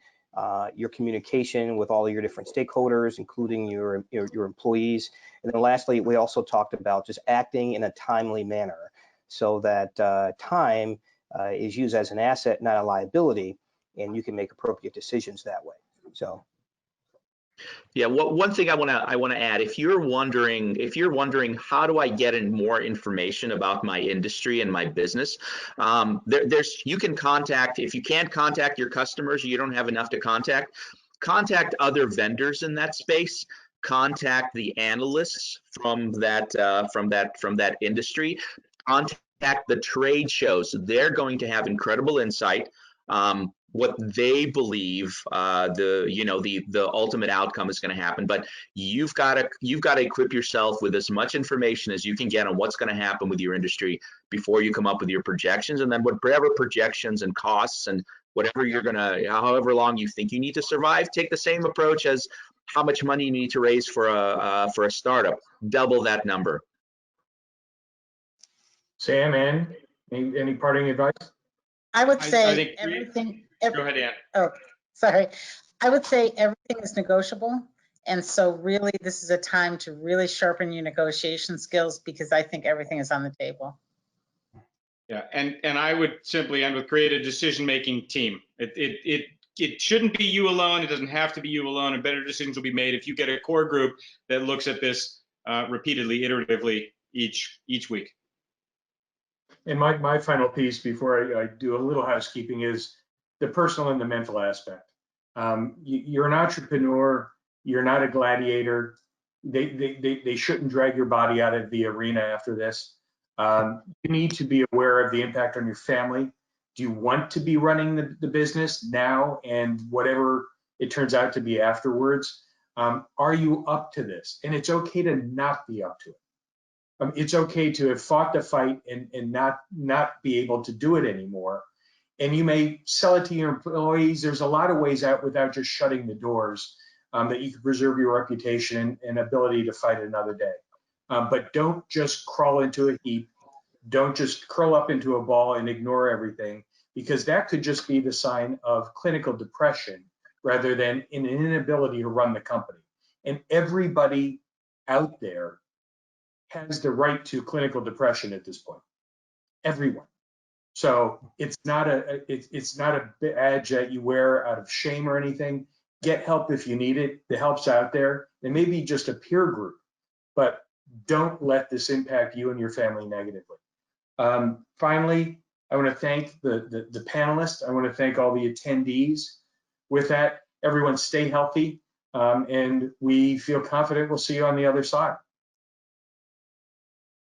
Speaker 2: your communication with all of your different stakeholders, including your employees. And then lastly, we also talked about just acting in a timely manner so that time is used as an asset, not a liability, and you can make appropriate decisions that way. So.
Speaker 5: Yeah, one thing I want to add, if you're wondering how do I get in more information about my industry and my business, you can contact, if you can't contact your customers, you don't have enough to contact other vendors in that space, contact the analysts from that industry, contact the trade shows. They're going to have incredible insight. What they believe the ultimate outcome is going to happen, but you've got to equip yourself with as much information as you can get on what's going to happen with your industry before you come up with your projections, and then whatever projections and costs and whatever however long you think you need to survive, take the same approach as how much money you need to raise for a startup. Double that number.
Speaker 6: Sam, Ann, any parting advice?
Speaker 3: I would say
Speaker 4: I think
Speaker 3: everything.
Speaker 4: Go ahead, Ann.
Speaker 3: Oh, sorry. I would say everything is negotiable. And so really, this is a time to really sharpen your negotiation skills because I think everything is on the table.
Speaker 4: Yeah, and I would simply end with create a decision-making team. It shouldn't be you alone. It doesn't have to be you alone, and better decisions will be made if you get a core group that looks at this repeatedly, iteratively each week.
Speaker 6: And my final piece before I do a little housekeeping is the personal and the mental aspect. You're an entrepreneur. You're not a gladiator. They shouldn't drag your body out of the arena after this. You need to be aware of the impact on your family. Do you want to be running the business now and whatever it turns out to be afterwards? Are you up to this? And it's okay to not be up to it. It's okay to have fought the fight and not be able to do it anymore. And you may sell it to your employees. There's a lot of ways out without just shutting the doors that you can preserve your reputation and ability to fight another day. but don't just crawl into a heap. Don't just curl up into a ball and ignore everything, because that could just be the sign of clinical depression rather than an inability to run the company. And everybody out there has the right to clinical depression at this point. Everyone. So it's not a badge that you wear out of shame or anything. Get help if you need it. The help's out there. It may be just a peer group, but don't let this impact you and your family negatively. Finally, I want to thank the panelists. I want to thank all the attendees. With that, everyone stay healthy, and we feel confident we'll see you on the other side.